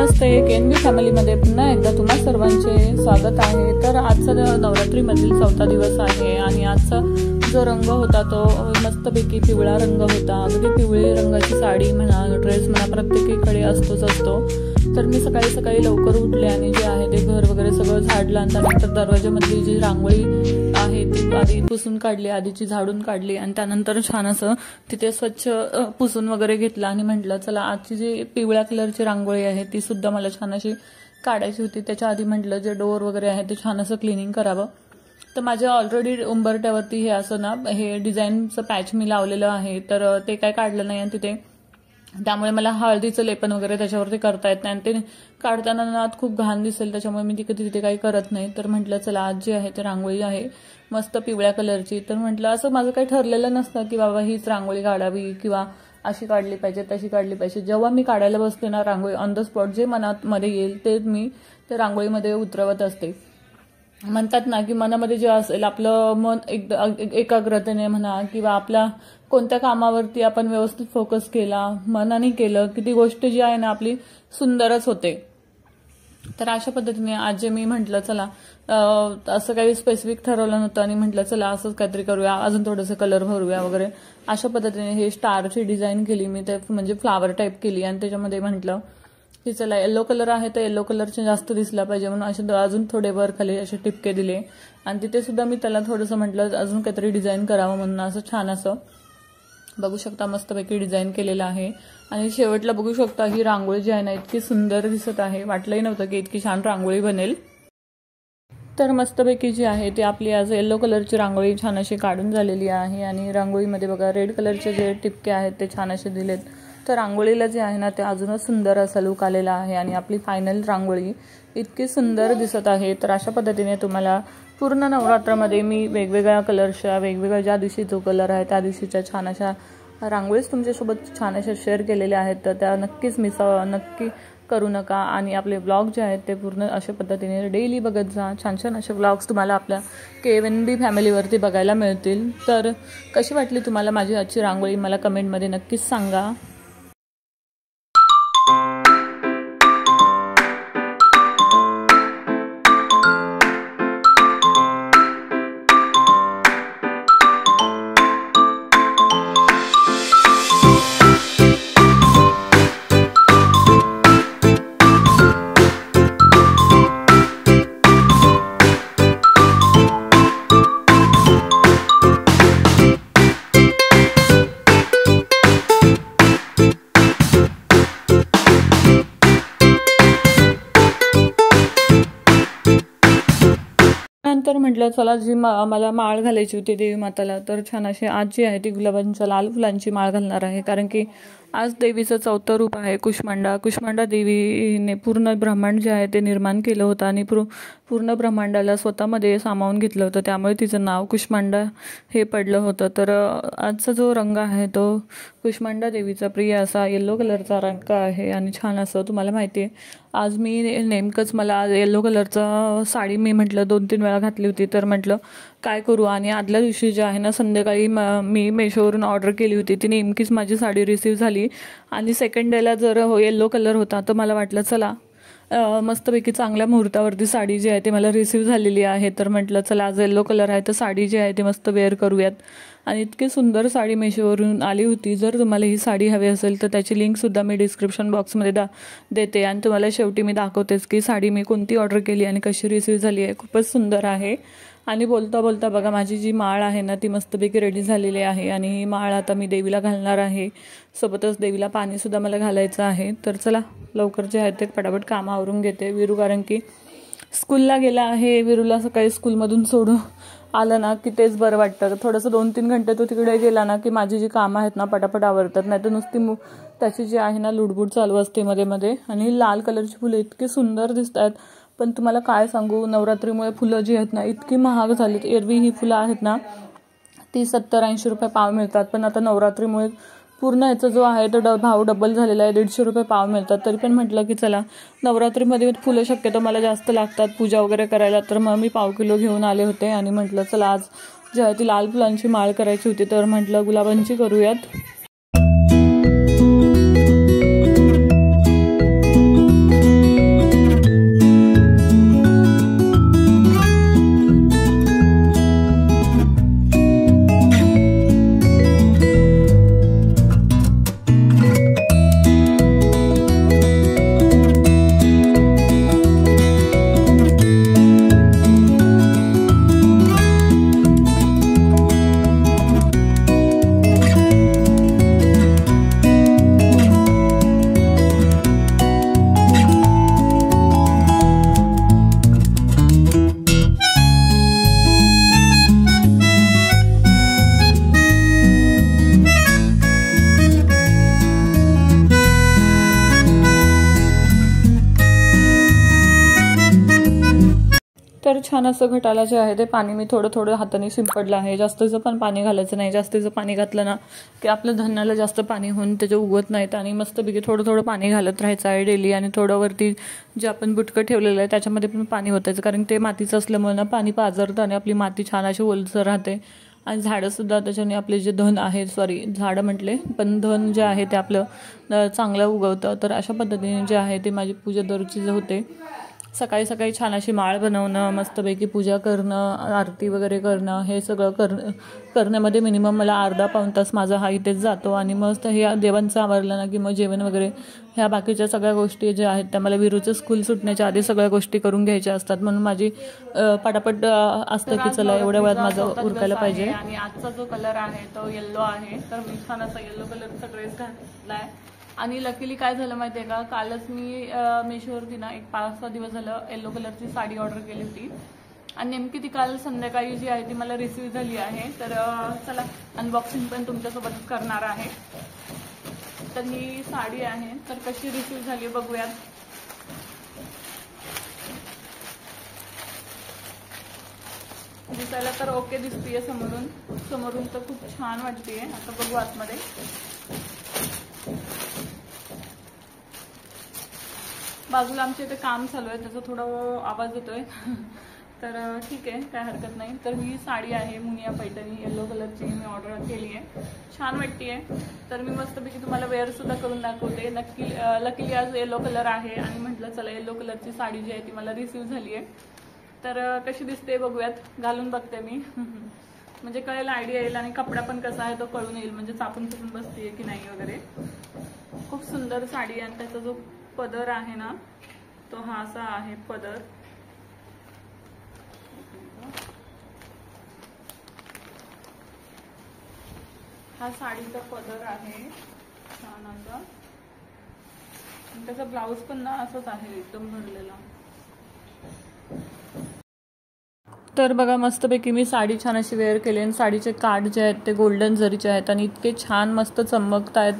नमस्ते, केएनबी फॅमिलीमध्ये पुन्हा एकदा तुम्हा सर्वांचे स्वागत आहे। तर आजचा नवरात्रीमधील 4था दिवस आहे आणि आजचा जो रंग होता तो मस्तपैकी पिवळा रंग होता। अगदी पिवळी रंगाची साडी म्हणा, ड्रेस म्हणा, प्रत्येकीकडे असतो। तर मी सकाळी लवकर उठले आणि जे आहे ते घर वगैरे सगळं झाडलं आणि त्यानंतर दरवाजामधली जी रांगोळी आहे ती आधी पुसून काढली, आधीची झाडून काढली आणि त्यानंतर छान असं तिथे स्वच्छ पुसून वगैरे घेतलं आणि म्हटलं चला आजची जी पिवळ्या कलरची रांगोळी आहे ती सुद्धा मला छान अशी काढायची होती। त्याच्या आधी म्हटलं जे डोअर वगैरे आहे ते छान असं क्लिनिंग करावं। तर माझ्या ऑलरेडी उंबरट्यावरती हे असं ना हे डिझाईनचं पॅच मी लावलेलं आहे, तर ते काय काढलं नाही आणि तिथे त्यामुळे मला हळदीचं लेपन वगैरे त्याच्यावरती करता येत नाही आणि ते काढताना ना खूप घाण दिसेल, त्याच्यामुळे मी तिथे काही करत नाही। तर म्हटलं चला आज जी आहे ते रांगोळी आहे मस्त पिवळ्या कलरची। तर म्हटलं असं माझं काही ठरलेलं नसतं की बाबा हीच रांगोळी काढावी किंवा अशी काढली पाहिजे तशी काढली पाहिजे। जेव्हा मी काढायला बसते ना रांगोळी ऑन द स्पॉट जे मनामध्ये येईल ते मी त्या रांगोळीमध्ये उतरवत असते। म्हणतात ना की मनामध्ये जे असेल आपलं मन एकाग्रतेने म्हणा किंवा आपल्या कोणत्या कामावरती आपण व्यवस्थित फोकस केला, मनाने केलं की ती गोष्ट जी आहे ना आपली सुंदरच होते। तर अशा पद्धतीने आज जे मी म्हटलं चला असं काही स्पेसिफिक ठरवलं नव्हतं आणि म्हटलं चला असंच काहीतरी करूया, अजून थोडंसं कलर भरूया वगैरे अशा पद्धतीने हे स्टारची डिझाईन केली मी, ते म्हणजे फ्लावर टाईप केली आणि त्याच्यामध्ये म्हटलं की चला येलो कलर आहे तर येलो कलरचे जास्त दिसला पाहिजे म्हणून असे अजून थोडे वर खाली असे टिपके दिले आणि तिथे सुद्धा मी त्याला थोडंसं म्हटलं अजून काहीतरी डिझाईन करावं म्हणून असं छान असं बघू शकता मस्तपैकी डिझाईन केलेलं आहे। आणि शेवटला बघू शकता ही रांगोळी जी आहे ना इतकी सुंदर दिसत आहे, वाटलंही नव्हतं की इतकी छान रांगोळी बनेल। तर मस्तपैकी जी आहे ती आपली आज येलो कलरची रांगोळी छान अशी काढून झालेली आहे आणि रांगोळीमध्ये बघा रेड कलरचे जे टिपके आहेत ते छान असे दिलेत। तर रांगोळीला जे आहे ना ते अजूनच सुंदर असा लुक आलेला आहे आणि आपली फायनल रांगोळी इतकी सुंदर दिसत आहे। तर अशा पद्धतीने तुम्हाला पूर्ण नवरात्रामध्ये मी वेगवेगळ्या कलरच्या वेगवेगळ्या ज्या दिवशी जो कलर आहे त्या दिवशीच्या छान अशा रांगोळीच तुमच्यासोबत छान अशा शेअर केलेल्या आहेत, तर त्या नक्कीच नक्की करू नका आणि आपले ब्लॉग जे आहेत ते पूर्ण अशा पद्धतीने डेली बघत जा। छान असे ब्लॉग्स तुम्हाला आपल्या केएनबी फॅमिलीवरती बघायला मिळतील। तर कशी वाटली तुम्हाला माझी आजची रांगोळी मला कमेंटमध्ये नक्कीच सांगा। नंतर म्हटलं चला जी मला माळ घालायची होती देवी माताला, तर छान अशी आज जी आहे ती गुलाबांच्या लाल फुलांची माळ घालणार आहे, कारण की आज देवीचं 4थं रूप आहे कुष्मांडा देवीने पूर्ण ब्रह्मांड जे आहे ते निर्माण केलं होतं आणि पूर्ण ब्रह्मांडाला स्वतःमध्ये सामावून घेतलं होतं, त्यामुळे तिचं नाव कुष्मांडा हे पडलं होतं। तर आजचा जो रंग आहे तो कुष्मांडा देवीचा प्रिय असा येलो कलरचा रंग आहे आणि छान असं तुम्हाला माहिती आहे आज मी नेमकंच मला येलो कलरचा साडी मी म्हटलं 2-3 वेळा घातली होती, तर म्हटलं काय करू आणि आदल्या दिवशी जे आहे ना संध्याकाळी मी मेशोवरून ऑर्डर केली होती, ती नेमकीच माझी साडी रिसीव झाली आणि सेकंड डेला जर येलो कलर होता तर मला वाटलं चला मस्तपैकी चांगल्या मुहूर्तावरती साडी जी आहे ती मला रिसीव झालेली आहे, तर म्हटलं चला आज येलो कलर आहे तर साडी जी आहे ती मस्त वेअर करूयात आणि इतकी सुंदर साडी मेशोवरून आली होती। जर तुम्हाला ही साडी हवी असेल तर त्याची लिंकसुद्धा मी डिस्क्रिप्शन बॉक्समध्ये देते आणि तुम्हाला शेवटी मी दाखवतेच की साडी मी कोणती ऑर्डर केली आणि कशी रिसीव झाली आहे, खूपच सुंदर आहे। आणि बोलता बघा माझी जी माळ आहे ना ती मस्तपैकी रेडी झालेली आहे आणि ही माळ आता मी देवीला घालणार आहे, सोबतच देवीला पाणीसुद्धा मला घालायचं आहे। तर चला लवकर जे आहे ते पटापट काम आवरून घेते। विरू कारण की स्कूलला गेला आहे, विरूला सकाळी स्कूलमधून सोडून आलं ना की तेच बरं वाटतं, थोडंसं 2-3 घंटे तो तिकडे गेला ना की माझी जी कामं आहेत ना पटापट आवरतात, नाही तर नुसती त्याची जी आहे ना लुडबुड चालू असते मध्ये आणि लाल कलरची फुलं इतकी सुंदर दिसत आहेत, पण तुम्हाला काय सांगू नवरात्रीमुळे फुलं जी आहेत ना इतकी महाग झालीत। एरवी ही फुलं आहेत ना ती 70-80 रुपये पाव मिळतात, पण आता नवरात्रीमुळे पूर्ण याचा जो आहे तो भाव डबल झालेला आहे, 150 रुपये पाव मिळतात। तरी पण म्हटलं की चला नवरात्रीमध्ये फुलं शक्यतो मला जास्त लागतात पूजा वगैरे करायला, तर मग मी पाव किलो घेऊन आले होते आणि म्हटलं चला आज जी आहे ती लाल फुलांची माळ करायची होती, तर म्हटलं गुलाबांची करूयात। तर छान असं घटाला जे आहे ते पाणी मी थोडं थोडं हाताने शिंपडलं आहे. जास्तीचं पण पाणी घालायचं नाही. जास्तीचं पाणी घातलं ना की आपल्या धान्याला जास्त पाणी होऊन त्याचे उगवत नाहीत. आणि मस्तपैकी थोडं थोडं पाणी घालत राहायचं आहे डेली. आणि थोडं वरती जे आपण बुटकं ठेवलेलं आहे त्याच्यामध्ये पण पाणी ओतायचं, कारण ते मातीचं असल्यामुळे ना पाणी पाझरतं आणि आपली माती छान अशी ओलसर राहते. आणि झाडंसुद्धा त्याच्याने आपले जे धन आहे, झाडं म्हटले पण धन जे आहे ते आपलं चांगलं उगवतं. तर अशा पद्धतीने जे आहे ते माझी पूजा दररोजची होते. सकाळी सकाळी छान अशी माळ बनवणं, मस्तपैकी पूजा करणं, आरती वगैरे करणं, हे सगळं करण्यामध्ये मिनिमम मला अर्धा पाऊण तास माझा हा इथेच जातो. आणि मस्त हे देवांचं आवरलं ना की मग जेवण वगैरे ह्या बाकीच्या सगळ्या गोष्टी ज्या आहेत त्या मला विरूचं स्कूल सुटण्याच्या आधी सगळ्या गोष्टी करून घ्यायच्या असतात. म्हणून माझी पटापट असतं की चला एवढ्या वेळात माझं उरकायला पाहिजे. आणि आजचा जो कलर आहे तो येल्लो आहे. तर मी छान असा येल्लो कलरचा ड्रेस घातला आहे. आणि लकीली काय झालं माहिती आहे का, कालच मी मेशोवरती ना एक 5-6 दिवस झालं येल्लो कलरची साडी ऑर्डर केली होती. आणि नेमकी ती काल संध्याकाळी जी आहे ती मला रिसीव झाली आहे. तर चला अनबॉक्सिंग पण तुमच्यासोबत करणार आहे. तर ही साडी आहे, तर कशी रिसीव झाली बघूयात. दिसायला तर ओके दिसतीये समोरून तर खूप छान वाटतेय. आता बघू आतमध्ये. बाजूला आमच्या इथे काम चालू आहे, त्याचा थोडा आवाज येतोय. तर ठीक आहे, काय हरकत नाही. तर ही साडी आहे मुनिया पैठणी येल्लो कलरची, मी ऑर्डर केली आहे. छान वाटतेय. तर मी मस्तपैकी तुम्हाला वेअर सुद्धा करून दाखवते. लकीली आज येल्लो कलर आहे आणि म्हटलं चला येल्लो कलरची साडी जी आहे ती मला रिसीव झाली आहे. तर कशी दिसते बघूयात, घालून बघते मी. म्हणजे कळेल, आयडिया येईल. आणि कपडा पण कसा आहे तो कळून येईल, म्हणजे चापून चुपून बसते की नाही वगैरे. खूप सुंदर साडी. आणि त्याचा जो पदर आहे ना तो हा असा आहे पदर. हा साडीचा पदर आहे छान असा. त्याचा ब्लाउज पण ना असंच आहे एकदम भरलेला. तर बघा मस्तपैकी मी साडी छान अशी वेअर केली. आणि साडीचे काठ जे आहेत ते गोल्डन जरीचे आहेत आणि इतके छान मस्त चमकत आहेत.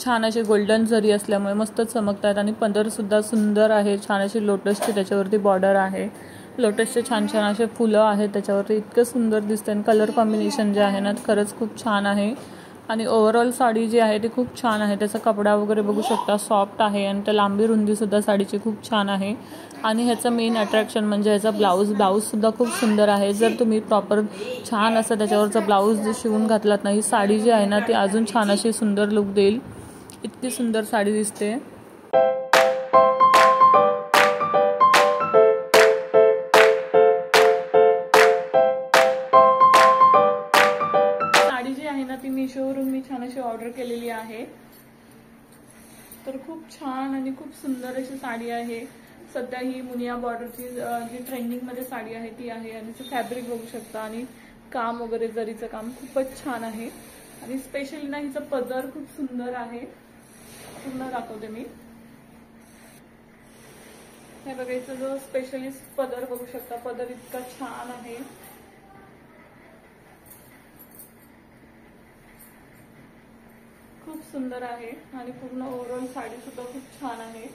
छान असे गोल्डन जरी असल्यामुळे मस्त चमकत आहेत. आणि पदरसुद्धा सुंदर आहे. छान अशी लोटसची त्याच्यावरती बॉर्डर आहे. लोटसचे छान छान असे फुलं आहेत त्याच्यावरती. इतकं सुंदर दिसते. आणि कलर कॉम्बिनेशन जे आहे ना खरंच खूप छान आहे. आणि ओव्हरऑल साडी जी आहे ती खूप छान आहे. त्याचा कपडा वगैरे बघू शकता, सॉफ्ट आहे. आणि त्या लांबी रुंदीसुद्धा साडीची खूप छान आहे. आणि ह्याचं मेन अट्रॅक्शन म्हणजे ह्याचा ब्लाऊजसुद्धा खूप सुंदर आहे. जर तुम्ही प्रॉपर छान असं त्याच्यावरचा ब्लाऊज शिवून घातलात ना, ही साडी जी आहे ना ती अजून छान अशी सुंदर लुक देईल. इतकी सुंदर साडी दिसते. साडी जी आहे ना ती मिशोवरून मी छान अशी ऑर्डर केलेली आहे. तर खूप छान आणि खूप सुंदर अशी साडी आहे. सध्या ही मुनिया बॉर्डरची जी ट्रेंडिंगमध्ये साडी आहे ती आहे. आणि तिचं फॅब्रिक बघू शकता. आणि काम वगैरे जरीचं काम खूपच छान आहे. आणि स्पेशली ना हिचं पदर खूप सुंदर आहे. पूर्ण दाखवते मी. हे बघायचं जो स्पेशलिस्ट पदर बघू शकता. पदर इतका छान आहे. खूप सुंदर आहे. आणि पूर्ण ओव्हरऑल साडी सुद्धा खूप छान आहे.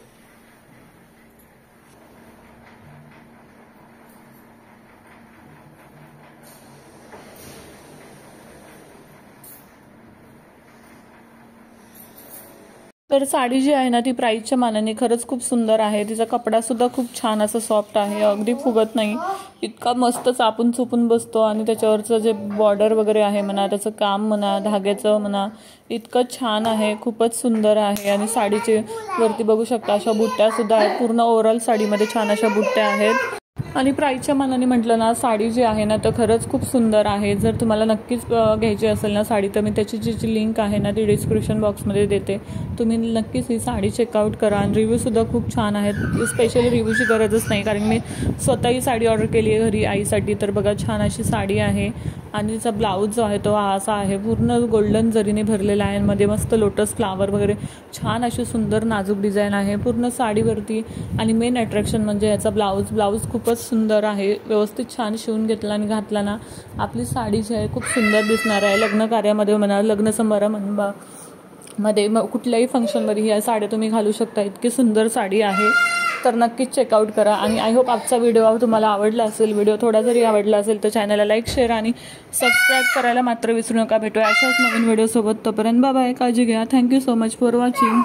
तर साडी जी आहे ना ती प्राईसच्या मानाने खरंच खूप सुंदर आहे. तिचा कपडा सुद्धा खूप छान असं सॉफ्ट आहे. अगदी फुगत नाही. इतका मस्त चापून चुपून बसतो. आणि त्याच्यावरचं जे बॉर्डर वगैरे आहे म्हणा, त्याचं काम म्हणा, धाग्याचं म्हणा, इतकं छान आहे. खूपच सुंदर आहे. आणि साडीचे वरती बघू शकता अशा बुट्ट्या सुद्धा आहेत. पूर्ण ओव्हरऑल साडीमध्ये छान अशा बुट्ट्या आहेत. आणि प्राईसच्या मानाने म्हटलं ना साडी जी आहे ना तर खरंच खूप सुंदर आहे. जर तुम्हाला नक्कीच घ्यायची असेल ना साडी तर मी त्याची जी लिंक आहे ना ती डिस्क्रिप्शन बॉक्समध्ये देते. तुम्ही नक्कीच ही साडी चेकआउट करा. आणि रिव्ह्यूसुद्धा खूप छान आहेत. स्पेशली रिव्ह्यूची गरजच नाही, कारण मी स्वतःही साडी ऑर्डर केली आहे घरी आईसाठी. तर बघा छान अशी साडी आहे. आणि तिचा ब्लाऊज जो आहे तो असा आहे, पूर्ण गोल्डन जरीने भरलेला आहे. मध्ये मस्त लोटस फ्लावर वगैरे छान अशी सुंदर नाजूक डिझाईन आहे पूर्ण साडीवरती. आणि मेन अट्रॅक्शन म्हणजे याचा ब्लाऊज खूपच सुंदर आहे. व्यवस्थित छान शिवून घेतला आणि घातला ना आपली साडी जी आहे खूप सुंदर दिसणार आहे. लग्न कार्यामध्ये म्हणा, लग्न समारंभामध्ये, कुठल्याही फंक्शनमध्ये ह्या साड्या तुम्ही घालू शकता. इतकी सुंदर साडी आहे. तर नक्कीच चेकआउट करा. आणि आय होप आजचा व्हिडिओ तुम्हाला आवडला असेल. व्हिडिओ थोडा जरी आवडला असेल तर चॅनलला लाईक, शेअर आणि सबस्क्राईब करायला मात्र विसरू नका. भेटूया अशाच नवीन व्हिडिओसोबत. तोपर्यंत बाय बाय, काळजी घ्या. Thank you so much for watching.